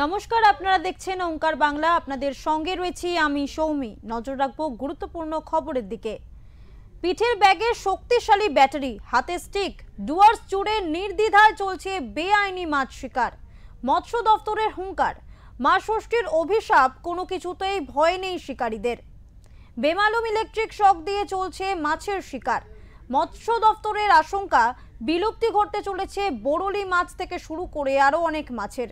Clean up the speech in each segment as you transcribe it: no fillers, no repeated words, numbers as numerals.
নমস্কার, আপনারা দেখছেন ওঙ্কার বাংলা। আপনাদের সঙ্গে রয়েছি আমি সৌমি। নজর রাখবো গুরুত্বপূর্ণ খবরের দিকে। পিঠের ব্যাগে শক্তিশালী ব্যাটারি, হাতে স্টিক, ডুয়ার্স জুড়ে নির্দ্বিধায় চলছে বেআইনি মাছ শিকার। মৎস্য দফতরের হুঙ্কার, মা ষষ্ঠীর অভিশাপ, কোনো কিছুতেই ভয় নেই শিকারীদের। বেমালুম ইলেকট্রিক শক দিয়ে চলছে মাছের শিকার। মৎস্য দফতরের আশঙ্কা, বিলুপ্তি ঘটতে চলেছে বোরলি মাছ থেকে শুরু করে আরও অনেক মাছের।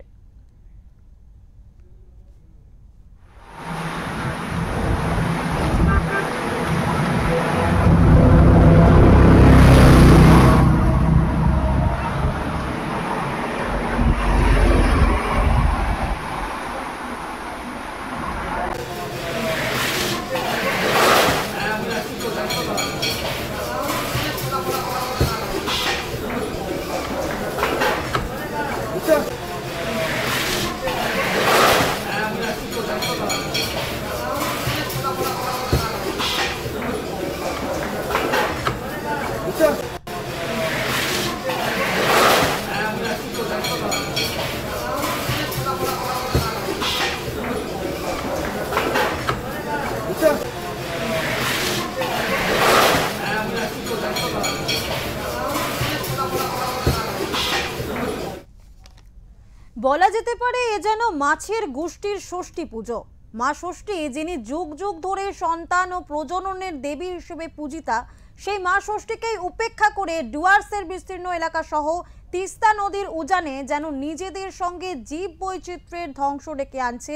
বলা যেতে পারে এ যেন মাছের গোষ্ঠীর ষষ্ঠী পুজো। মা ষষ্ঠী, যিনি যুগ যুগ ধরে সন্তান ও প্রজননের দেবী হিসেবে পূজিতা, সেই মা ষষ্ঠীকেই উপেক্ষা করে ডুয়ার্সের বিস্তীর্ণ এলাকা সহ তিস্তা নদীর উজানে যেন নিজেদের সঙ্গে জীব বৈচিত্র্যের ধ্বংস ডেকে আনছে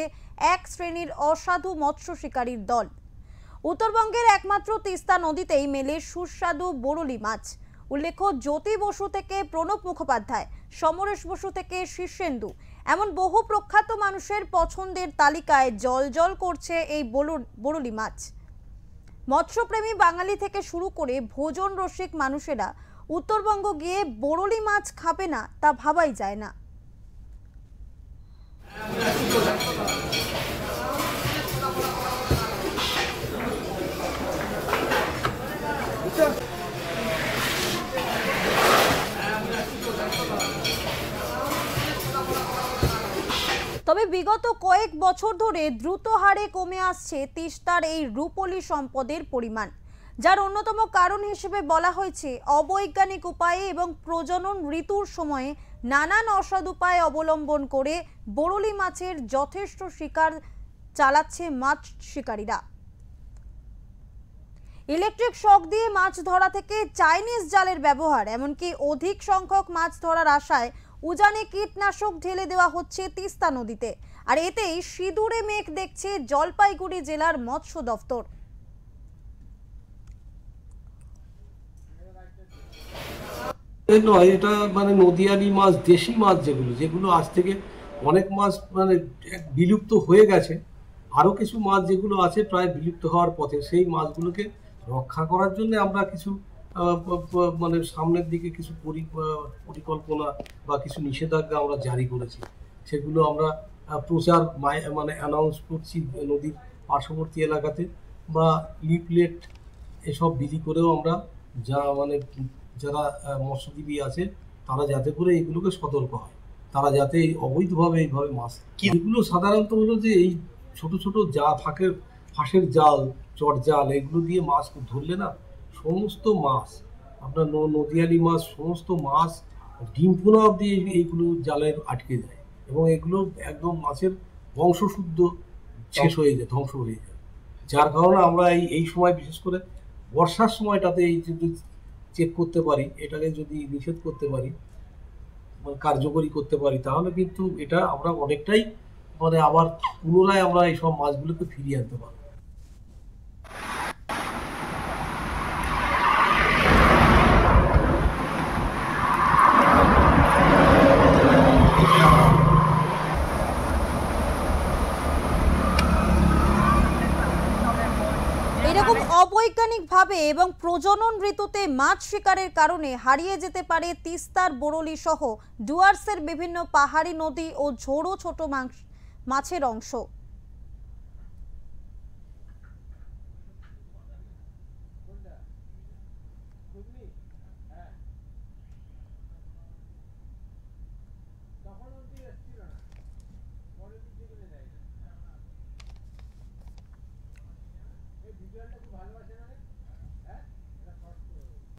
এক শ্রেণীর অসাধু মৎস্য শিকারীর দল। উত্তরবঙ্গের একমাত্র তিস্তা নদীতেই মেলে সুস্বাদু বোরলি মাছ। উল্লেখ্য, জ্যোতি বসু থেকে প্রণব মুখোপাধ্যায়, সমরেশ বসু থেকে শীর্ষেন্দু, এমন বহু প্রখ্যাত মানুষের পছন্দের তালিকায় জল করছে এই বোরলি মাছ। মৎস্যপ্রেমী বাঙালি থেকে শুরু করে ভোজন রসিক মানুষেরা উত্তরবঙ্গ গিয়ে বোরলি মাছ খাবে না তা ভাবাই যায় না। তবে বিগত কয়েক বছর ধরে দ্রুত হারে কমে আসছে তিস্তার এই রূপলি সম্পদের পরিমাণ, যার অন্যতম কারণ হিসেবে বলা হয়েছে অবৈজ্ঞানিক উপায়ে এবং প্রজনন ঋতুর সময়ে নানান অসদুপায় অবলম্বন করে বোরলি মাছের যথেষ্ট শিকার চালাচ্ছে মাছ শিকারীরা। ইলেকট্রিক শক দিয়ে মাছ ধরা থেকে চাইনিজ জালের ব্যবহার, এমনকি অধিক সংখ্যক মাছ ধরার আশায় উজানে কীটনাশক ঢেলে দেওয়া হচ্ছে তিস্তা নদীতে। আর এতেই সিঁদুরে মেঘ দেখছে জলপাইগুড়ি জেলার মৎস্য দফতর। নয়, এটা মানে নদীয়ানি মাছ, দেশি মাছ, যেগুলো আজ থেকে অনেক মাছ মানে বিলুপ্ত হয়ে গেছে। আরো কিছু মাছ যেগুলো আছে প্রায় বিলুপ্ত হওয়ার পথে, সেই মাছগুলোকে রক্ষা করার জন্য আমরা কিছু মানে সামনের দিকে কিছু পরিকল্পনা বা কিছু নিষেধাজ্ঞা আমরা জারি করেছি। সেগুলো আমরা প্রচার মানে অ্যানাউন্স করছি নদীর পার্শ্ববর্তী এলাকাতে, বা লিফলেট এসব বিলি করেও আমরা যারা মৎস্যজীবী আছে তারা যাতে করে এগুলোকে সতর্ক হয়, তারা যাতে অবৈধভাবে এইভাবে মাছ। এগুলো সাধারণত হলো যে এই ছোট ছোট ফাঁসের জাল, চট জাল, এগুলো দিয়ে মাছ ধরলে না সমস্ত মাছ, আপনার নদীয়ালি মাছ, সমস্ত মাছ ডিম পোনা অব্দি এইগুলো জালে আটকে যায় এবং এগুলো একদম মাছের বংশশুদ্ধ শেষ হয়ে যায়, ধ্বংস হয়ে যায়। যার কারণে আমরা এই সময়, বিশেষ করে বর্ষার সময়টাতে এই যদি চেক করতে পারি, এটাকে যদি নিষেধ করতে পারি, কার্যকরী করতে পারি, তাহলে কিন্তু এটা আমরা অনেকটাই মানে আবার পুনরায় আমরা এইসব মাছগুলোকে ফিরিয়ে আনতে পারবো। এরকম অবৈজ্ঞানিকভাবে এবং প্রজনন ঋতুতে মাছ শিকারের কারণে হারিয়ে যেতে পারে তিস্তার বোরলি সহ ডুয়ার্সের বিভিন্ন পাহাড়ি নদী ও ঝোড়ো ছোট মাছের অংশ।